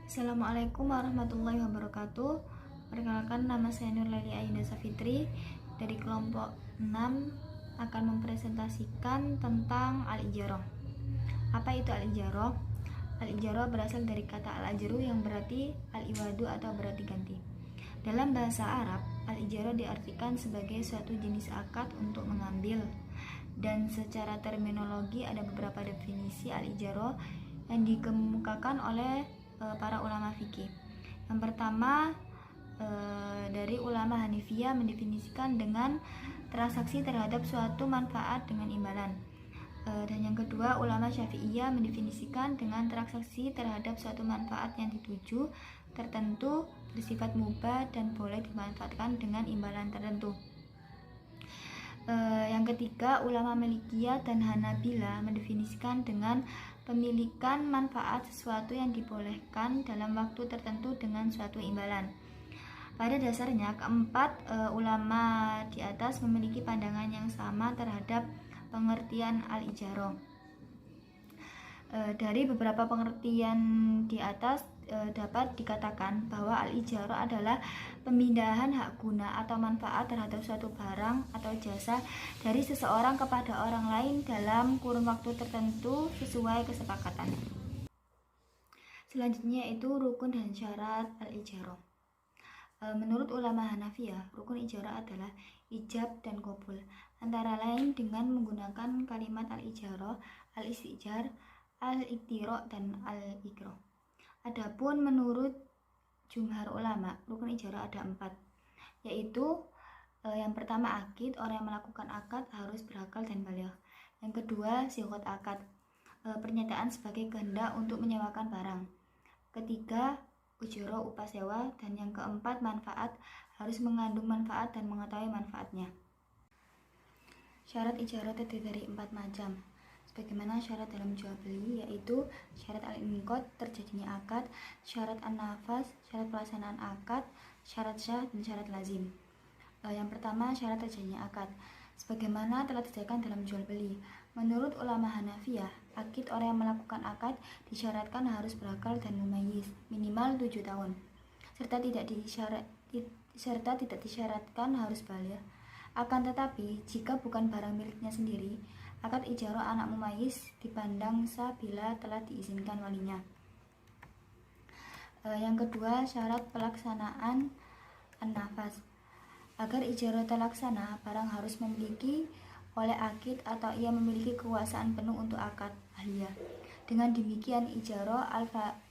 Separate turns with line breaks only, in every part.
Assalamualaikum warahmatullahi wabarakatuh. Perkenalkan, nama saya Nurlaili Ayunda Safitri dari kelompok 6 akan mempresentasikan tentang al-ijarah. Apa itu al-ijarah? Al-ijarah berasal dari kata al-ajru yang berarti al-iwadu atau berarti ganti. Dalam bahasa Arab, al-ijarah diartikan sebagai suatu jenis akad untuk mengambil, dan secara terminologi ada beberapa definisi al-ijarah yang dikemukakan oleh para ulama fikih. Yang pertama, dari ulama Hanifiyah mendefinisikan dengan transaksi terhadap suatu manfaat dengan imbalan. Dan yang kedua, ulama Syafi'iyah mendefinisikan dengan transaksi terhadap suatu manfaat yang dituju tertentu, bersifat mubah dan boleh dimanfaatkan dengan imbalan tertentu. Yang ketiga, ulama Malikiyah dan Hanabila mendefinisikan dengan pemilikan manfaat sesuatu yang dibolehkan dalam waktu tertentu dengan suatu imbalan. Pada dasarnya, keempat ulama di atas memiliki pandangan yang sama terhadap pengertian al-ijarah. Dari beberapa pengertian di atas dapat dikatakan bahwa al-ijarah adalah pemindahan hak guna atau manfaat terhadap suatu barang atau jasa dari seseorang kepada orang lain dalam kurun waktu tertentu sesuai kesepakatan. Selanjutnya yaitu rukun dan syarat al-ijarah. Menurut ulama Hanafiyah, rukun ijarah adalah ijab dan qabul, antara lain dengan menggunakan kalimat al-ijarah, al-istijar, al-iktira, dan al-ikrah. Adapun menurut jumhur ulama, rukun ijarah ada 4, yaitu yang pertama akid, orang yang melakukan akad harus berakal dan baligh. Yang kedua sighot akad, pernyataan sebagai kehendak untuk menyewakan barang. Ketiga ujroh, upah sewa. Dan yang keempat manfaat, harus mengandung manfaat dan mengetahui manfaatnya. Syarat ijarah terdiri dari 4 macam sebagaimana syarat dalam jual beli, yaitu syarat al-inqad, terjadinya akad, syarat an-nafas, syarat pelaksanaan akad, syarat syah, dan syarat lazim. Yang pertama, syarat terjadinya akad sebagaimana telah disebutkan dalam jual beli. Menurut ulama Hanafiyah, akid orang yang melakukan akad disyaratkan harus berakal dan mumayyiz minimal 7 tahun serta tidak disyaratkan harus baligh. Akan tetapi, jika bukan barang miliknya sendiri, akad ijarah anak mumayyiz dipandang sah bila telah diizinkan walinya. Yang kedua, syarat pelaksanaan an-nafas. Agar ijarah terlaksana, barang harus memiliki oleh akid atau ia memiliki kekuasaan penuh untuk akad ahliyah. Dengan demikian, ijarah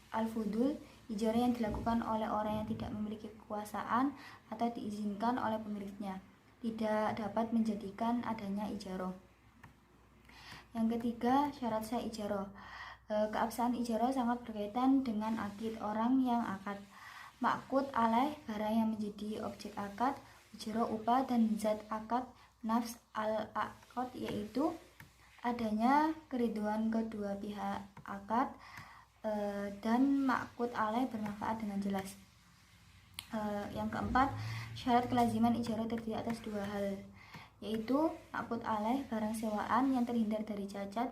al-fudul, ijarah yang dilakukan oleh orang yang tidak memiliki kekuasaan atau diizinkan oleh pemiliknya, tidak dapat menjadikan adanya ijarah. Yang ketiga, syarat sah ijarah. Keabsahan ijarah sangat berkaitan dengan akid orang yang akad. Ma'qud alaih, barang yang menjadi objek akad, ujroh, upah, dan zat akad, nafs al-aqad, yaitu adanya keriduan kedua pihak akad, dan ma'qud alaih bermanfaat dengan jelas. Yang keempat, syarat kelaziman ijarah terdiri atas 2 hal, yaitu ma'qud alaih, barang sewaan yang terhindar dari cacat.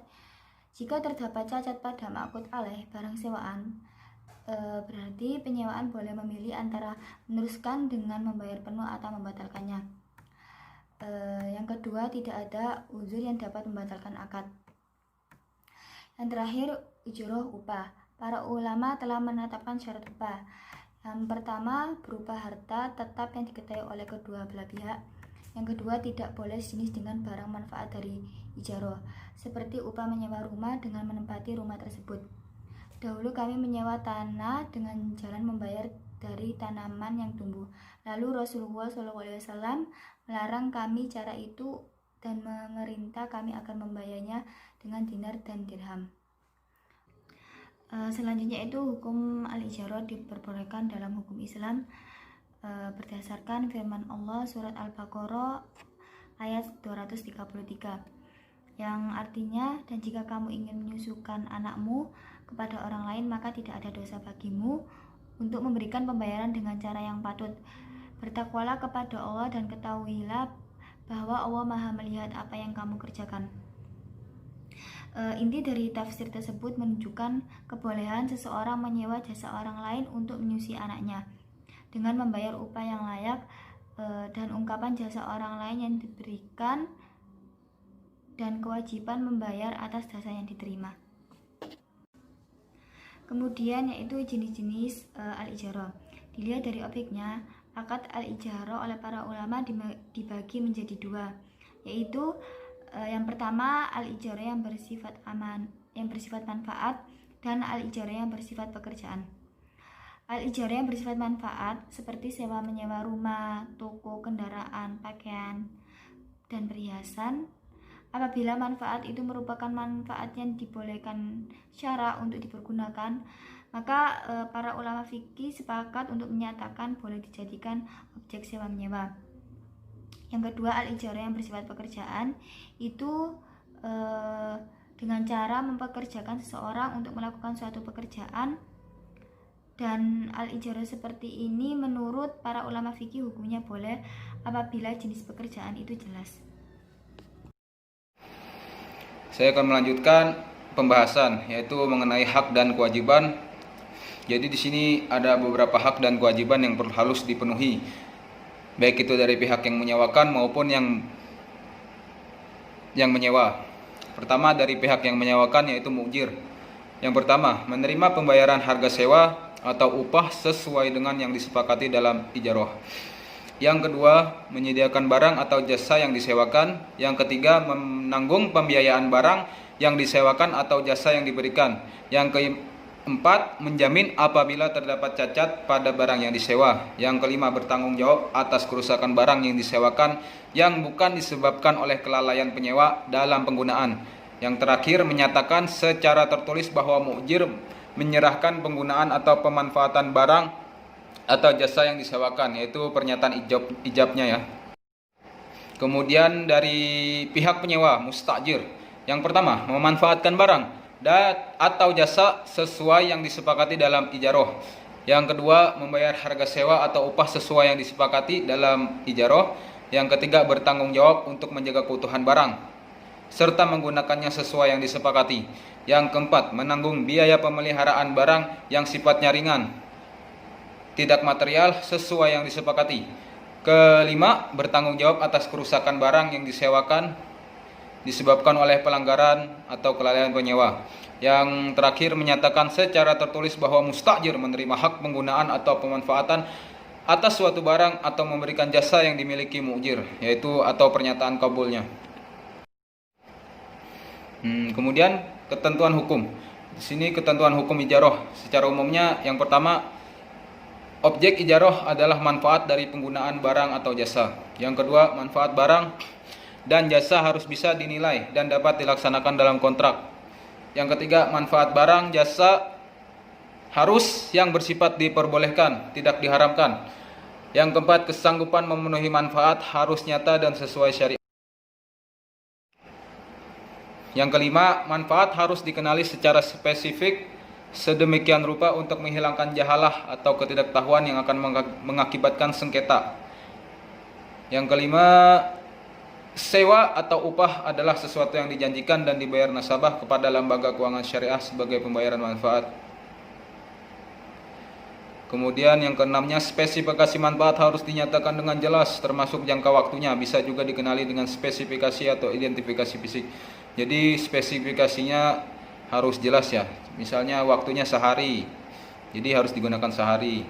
Jika terdapat cacat pada ma'qud alaih, barang sewaan, berarti penyewaan boleh memilih antara meneruskan dengan membayar penuh atau membatalkannya. Yang kedua, tidak ada uzur yang dapat membatalkan akad. Yang terakhir, ujroh, upah. Para ulama telah menetapkan syarat upah. Yang pertama, berupa harta tetap yang diketahui oleh kedua belah pihak. Yang kedua, tidak boleh sejenis dengan barang manfaat dari ijarah, seperti upah menyewa rumah dengan menempati rumah tersebut. Dahulu kami menyewa tanah dengan jalan membayar dari tanaman yang tumbuh. Lalu Rasulullah SAW melarang kami cara itu dan memerintah kami akan membayarnya dengan dinar dan dirham. Selanjutnya itu hukum al-ijarah diperbolehkan dalam hukum Islam berdasarkan firman Allah surat Al-Baqarah ayat 233, yang artinya, dan jika kamu ingin menyusukan anakmu kepada orang lain, maka tidak ada dosa bagimu untuk memberikan pembayaran dengan cara yang patut. Bertakwalah kepada Allah dan ketahuilah bahwa Allah Maha melihat apa yang kamu kerjakan. Inti dari tafsir tersebut menunjukkan kebolehan seseorang menyewa jasa orang lain untuk menyusui anaknya dengan membayar upah yang layak, dan ungkapan jasa orang lain yang diberikan dan kewajiban membayar atas jasa yang diterima. Kemudian yaitu jenis-jenis al-ijarah. Dilihat dari objeknya, akad al-ijarah oleh para ulama dibagi menjadi dua, yaitu yang pertama al-ijarah yang bersifat manfaat, dan al-ijarah yang bersifat pekerjaan. Al-ijarah yang bersifat manfaat seperti sewa menyewa rumah, toko, kendaraan, pakaian, dan perhiasan. Apabila manfaat itu merupakan manfaat yang dibolehkan syara untuk dipergunakan, maka para ulama fikih sepakat untuk menyatakan boleh dijadikan objek sewa menyewa. Yang kedua, al-ijarah yang bersifat pekerjaan itu dengan cara mempekerjakan seseorang untuk melakukan suatu pekerjaan, dan al-ijarah seperti ini menurut para ulama fikih hukumnya boleh apabila jenis pekerjaan itu jelas.
Saya akan melanjutkan pembahasan yaitu mengenai hak dan kewajiban. Jadi di sini ada beberapa hak dan kewajiban yang harus dipenuhi, baik itu dari pihak yang menyewakan maupun yang menyewa. Pertama, dari pihak yang menyewakan yaitu mu'jir. Yang pertama, menerima pembayaran harga sewa atau upah sesuai dengan yang disepakati dalam ijarah. Yang kedua, menyediakan barang atau jasa yang disewakan. Yang ketiga, menanggung pembiayaan barang yang disewakan atau jasa yang diberikan. Yang keempat, menjamin apabila terdapat cacat pada barang yang disewa. Yang kelima, bertanggung jawab atas kerusakan barang yang disewakan yang bukan disebabkan oleh kelalaian penyewa dalam penggunaan. Yang terakhir, menyatakan secara tertulis bahwa mu'jir menyerahkan penggunaan atau pemanfaatan barang atau jasa yang disewakan, yaitu pernyataan ijabnya ya. Kemudian dari pihak penyewa, mustajir. Yang pertama, memanfaatkan barang atau jasa sesuai yang disepakati dalam ijarah. Yang kedua, membayar harga sewa atau upah sesuai yang disepakati dalam ijarah. Yang ketiga, bertanggung jawab untuk menjaga keutuhan barang serta menggunakannya sesuai yang disepakati. Yang keempat, menanggung biaya pemeliharaan barang yang sifatnya ringan, tidak material sesuai yang disepakati. Kelima, bertanggung jawab atas kerusakan barang yang disewakan disebabkan oleh pelanggaran atau kelalaian penyewa. Yang terakhir, menyatakan secara tertulis bahwa mustajir menerima hak penggunaan atau pemanfaatan atas suatu barang atau memberikan jasa yang dimiliki mu'jir, yaitu atau pernyataan kabulnya. Kemudian ketentuan hukum. Di sini ketentuan hukum ijarah. Secara umumnya, yang pertama, objek ijarah adalah manfaat dari penggunaan barang atau jasa. Yang kedua, manfaat barang dan jasa harus bisa dinilai dan dapat dilaksanakan dalam kontrak. Yang ketiga, manfaat barang jasa harus yang bersifat diperbolehkan, tidak diharamkan. Yang keempat, kesanggupan memenuhi manfaat harus nyata dan sesuai syariat. Yang kelima, manfaat harus dikenali secara spesifik sedemikian rupa untuk menghilangkan jahalah atau ketidaktahuan yang akan mengakibatkan sengketa. Yang kelima, sewa atau upah adalah sesuatu yang dijanjikan dan dibayar nasabah kepada lembaga keuangan syariah sebagai pembayaran manfaat. Kemudian yang keenamnya, spesifikasi manfaat harus dinyatakan dengan jelas termasuk jangka waktunya, bisa juga dikenali dengan spesifikasi atau identifikasi fisik. Jadi spesifikasinya harus jelas ya. Misalnya waktunya sehari, jadi harus digunakan sehari.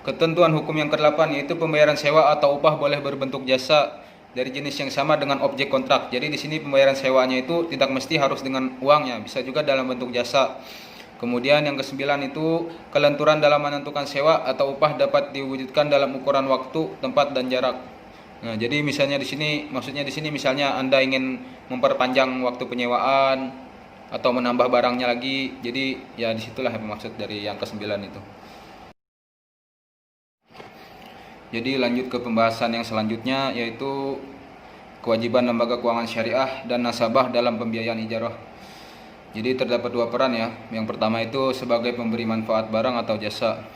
Ketentuan hukum yang ke-8 yaitu pembayaran sewa atau upah boleh berbentuk jasa dari jenis yang sama dengan objek kontrak. Jadi di sini pembayaran sewanya itu tidak mesti harus dengan uangnya, bisa juga dalam bentuk jasa. Kemudian yang ke-9 itu kelenturan dalam menentukan sewa atau upah dapat diwujudkan dalam ukuran waktu, tempat dan jarak. Nah, jadi misalnya di sini, maksudnya di sini misalnya Anda ingin memperpanjang waktu penyewaan atau menambah barangnya lagi. Jadi ya disitulah yang maksud dari yang ke-9 itu. Jadi lanjut ke pembahasan yang selanjutnya, yaitu kewajiban lembaga keuangan syariah dan nasabah dalam pembiayaan ijarah. Jadi terdapat dua peran ya. Yang pertama itu sebagai pemberi manfaat barang atau jasa.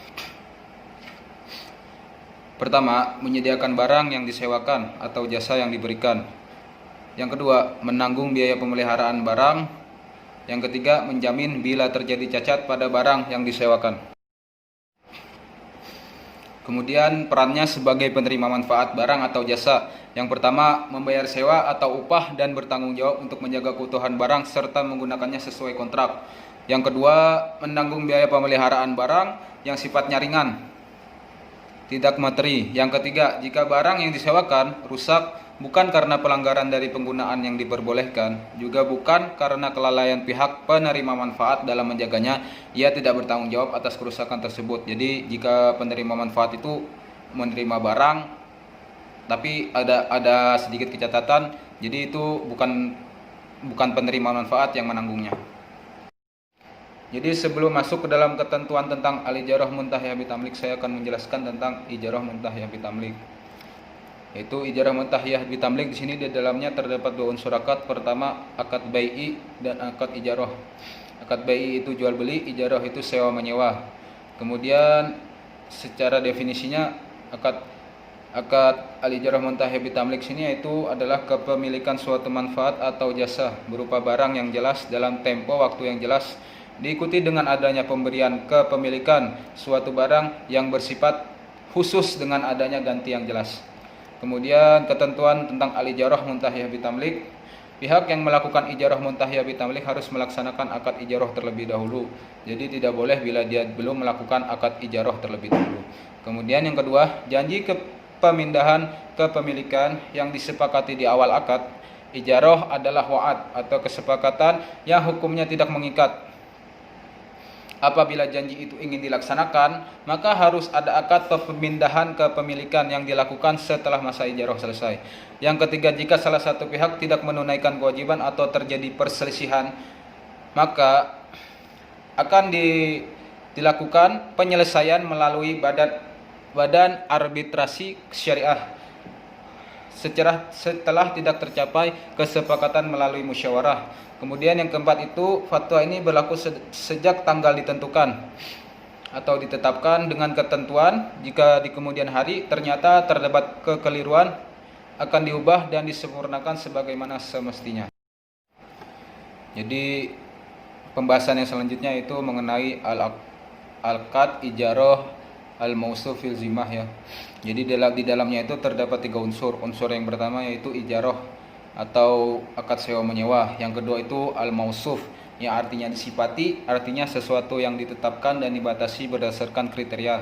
Pertama, menyediakan barang yang disewakan atau jasa yang diberikan. Yang kedua, menanggung biaya pemeliharaan barang. Yang ketiga, menjamin bila terjadi cacat pada barang yang disewakan. Kemudian perannya sebagai penerima manfaat barang atau jasa. Yang pertama, membayar sewa atau upah dan bertanggung jawab untuk menjaga keutuhan barang serta menggunakannya sesuai kontrak. Yang kedua, menanggung biaya pemeliharaan barang yang sifatnya ringan, tidak materi. Yang ketiga, jika barang yang disewakan rusak bukan karena pelanggaran dari penggunaan yang diperbolehkan, juga bukan karena kelalaian pihak penerima manfaat dalam menjaganya, ia tidak bertanggung jawab atas kerusakan tersebut. Jadi jika penerima manfaat itu menerima barang tapi ada sedikit kecatatan, jadi itu bukan penerima manfaat yang menanggungnya. Jadi sebelum masuk ke dalam ketentuan tentang al-ijarah muntahiyah bitamlik, saya akan menjelaskan tentang ijarah muntahiyah bitamlik. Yaitu ijarah muntahiyah bitamlik, di sini di dalamnya terdapat dua unsur akad. Pertama, akad bai'i dan akad ijarah. Akad bai'i itu jual beli, ijarah itu sewa menyewa. Kemudian secara definisinya akad al-ijarah muntahiyah bitamlik sini yaitu adalah kepemilikan suatu manfaat atau jasa berupa barang yang jelas dalam tempo waktu yang jelas, diikuti dengan adanya pemberian kepemilikan suatu barang yang bersifat khusus dengan adanya ganti yang jelas. Kemudian ketentuan tentang al-ijarah muntahiyah bitamlik. Pihak yang melakukan ijarah muntahiyah bitamlik harus melaksanakan akad ijarah terlebih dahulu. Jadi tidak boleh bila dia belum melakukan akad ijarah terlebih dahulu. Kemudian yang kedua, janji pemindahan kepemilikan yang disepakati di awal akad ijarah adalah wa'ad atau kesepakatan yang hukumnya tidak mengikat. Apabila janji itu ingin dilaksanakan, maka harus ada akad pemindahan kepemilikan yang dilakukan setelah masa ijarah selesai. Yang ketiga, jika salah satu pihak tidak menunaikan kewajiban atau terjadi perselisihan, maka akan dilakukan penyelesaian melalui badan arbitrasi syariah setelah tidak tercapai kesepakatan melalui musyawarah. Kemudian yang keempat itu, fatwa ini berlaku sejak tanggal ditentukan atau ditetapkan dengan ketentuan. Jika di kemudian hari ternyata terdapat kekeliruan, akan diubah dan disempurnakan sebagaimana semestinya. Jadi pembahasan yang selanjutnya itu mengenai al-aqd ijarah al-mausuf fil zimah ya. Jadi di dalamnya itu terdapat tiga unsur. Unsur yang pertama yaitu ijarah atau akad sewa menyewa. Yang kedua itu al-mausuf, yang artinya disifati, artinya sesuatu yang ditetapkan dan dibatasi berdasarkan kriteria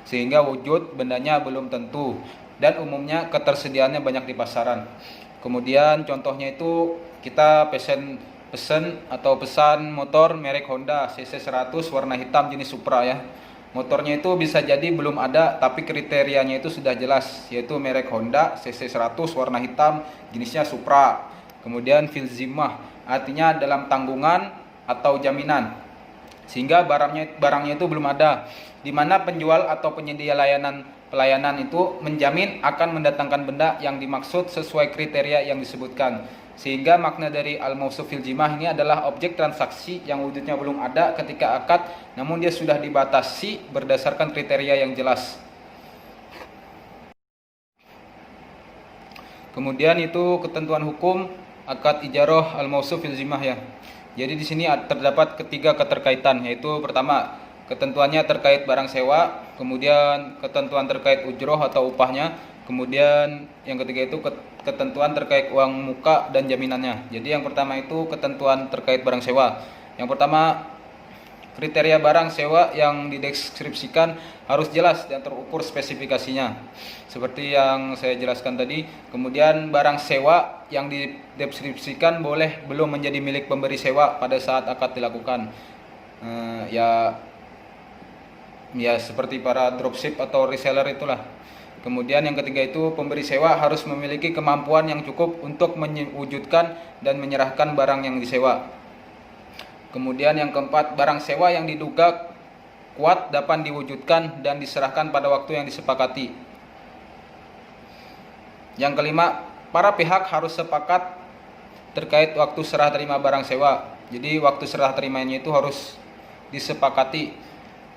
sehingga wujud bendanya belum tentu dan umumnya ketersediaannya banyak di pasaran. Kemudian contohnya itu kita pesan motor merek Honda CC 100 warna hitam jenis Supra ya. Motornya itu bisa jadi belum ada, tapi kriterianya itu sudah jelas, yaitu merek Honda CC 100 warna hitam jenisnya Supra. Kemudian fil zimmah, artinya dalam tanggungan atau jaminan, sehingga barangnya itu belum ada, di mana penjual atau penyedia pelayanan itu menjamin akan mendatangkan benda yang dimaksud sesuai kriteria yang disebutkan. Sehingga makna dari al-mausuf fil zimah ini adalah objek transaksi yang wujudnya belum ada ketika akad, namun dia sudah dibatasi berdasarkan kriteria yang jelas. Kemudian itu ketentuan hukum akad ijarah al-mausuf fil zimah ya. Jadi di sini terdapat ketiga keterkaitan, yaitu pertama, ketentuannya terkait barang sewa, kemudian ketentuan terkait ujroh atau upahnya, kemudian yang ketiga itu ketentuan terkait uang muka dan jaminannya. Jadi yang pertama itu ketentuan terkait barang sewa. Yang pertama, kriteria barang sewa yang dideskripsikan harus jelas dan terukur spesifikasinya, seperti yang saya jelaskan tadi. Kemudian barang sewa yang dideskripsikan belum menjadi milik pemberi sewa pada saat akad dilakukan. Ya seperti para dropship atau reseller itulah. Kemudian yang ketiga itu pemberi sewa harus memiliki kemampuan yang cukup untuk mewujudkan dan menyerahkan barang yang disewa. Kemudian yang keempat, barang sewa yang diduga kuat dapat diwujudkan dan diserahkan pada waktu yang disepakati. Yang kelima, para pihak harus sepakat terkait waktu serah terima barang sewa. Jadi waktu serah terimanya itu harus disepakati.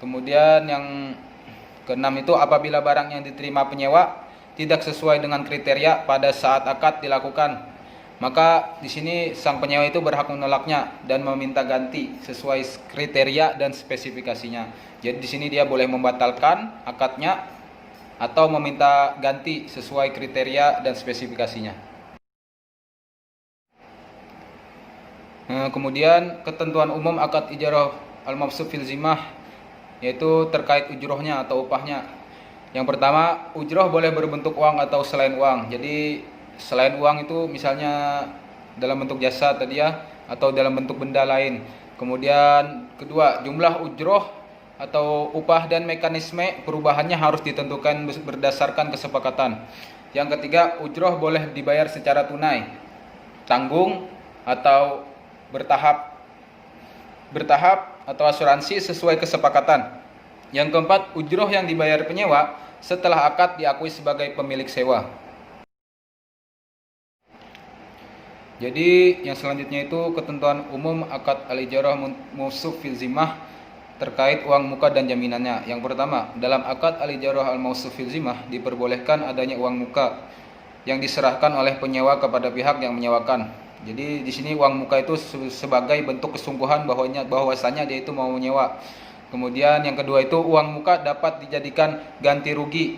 Kemudian yang keenam itu apabila barang yang diterima penyewa tidak sesuai dengan kriteria pada saat akad dilakukan, maka di sini sang penyewa itu berhak menolaknya dan meminta ganti sesuai kriteria dan spesifikasinya. Jadi di sini dia boleh membatalkan akadnya atau meminta ganti sesuai kriteria dan spesifikasinya. Kemudian ketentuan umum akad ijarah al-mawsuf fil zimmah, yaitu terkait ujrohnya atau upahnya. Yang pertama, ujroh boleh berbentuk uang atau selain uang. Jadi selain uang itu misalnya dalam bentuk jasa tadi ya, atau dalam bentuk benda lain. Kemudian kedua, jumlah ujroh atau upah dan mekanisme perubahannya harus ditentukan berdasarkan kesepakatan. Yang ketiga, ujroh boleh dibayar secara tunai, tanggung atau bertahap atau asuransi sesuai kesepakatan. Yang keempat, ujroh yang dibayar penyewa setelah akad diakui sebagai pemilik sewa. Jadi yang selanjutnya itu ketentuan umum akad al-ijarah mawsuf fil zimmah terkait uang muka dan jaminannya. Yang pertama, dalam akad al-ijarah al-mawsuf fil zimmah diperbolehkan adanya uang muka yang diserahkan oleh penyewa kepada pihak yang menyewakan. Jadi di sini uang muka itu sebagai bentuk kesungguhan bahwasanya dia itu mau menyewa. Kemudian yang kedua itu uang muka dapat dijadikan ganti rugi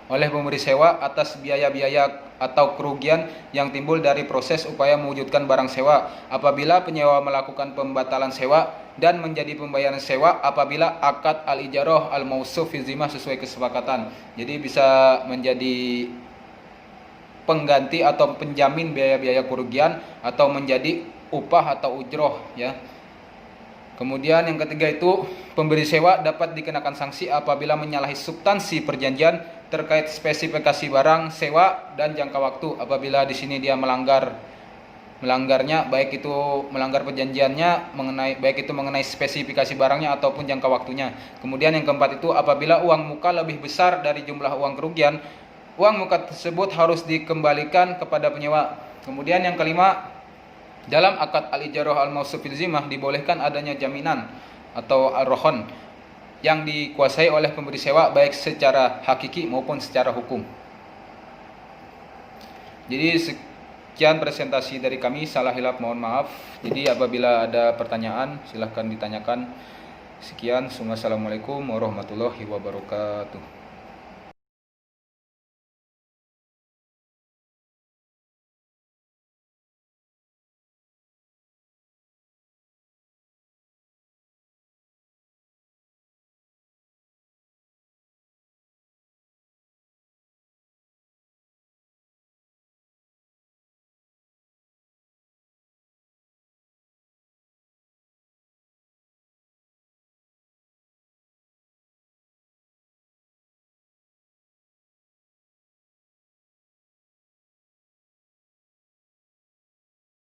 oleh pemberi sewa atas biaya-biaya atau kerugian yang timbul dari proses upaya mewujudkan barang sewa apabila penyewa melakukan pembatalan sewa dan menjadi pembayaran sewa apabila akad al-ijarah al-mawsuf fil zimmah sesuai kesepakatan. Jadi bisa menjadi pengganti atau penjamin biaya-biaya kerugian atau menjadi upah atau ujroh ya. Kemudian yang ketiga itu pemberi sewa dapat dikenakan sanksi apabila menyalahi substansi perjanjian terkait spesifikasi barang sewa dan jangka waktu. Apabila di sini dia melanggarnya baik itu melanggar perjanjiannya baik itu mengenai spesifikasi barangnya ataupun jangka waktunya. Kemudian yang keempat itu apabila uang muka lebih besar dari jumlah uang kerugian, uang muka tersebut harus dikembalikan kepada penyewa. Kemudian yang kelima, dalam akad al-ijarah al-mawsuf fil zimmah dibolehkan adanya jaminan atau ar-rohon yang dikuasai oleh pemberi sewa baik secara hakiki maupun secara hukum. Jadi sekian presentasi dari kami, salah hilap mohon maaf. Jadi apabila ada pertanyaan silahkan ditanyakan. Sekian, assalamualaikum warahmatullahi wabarakatuh.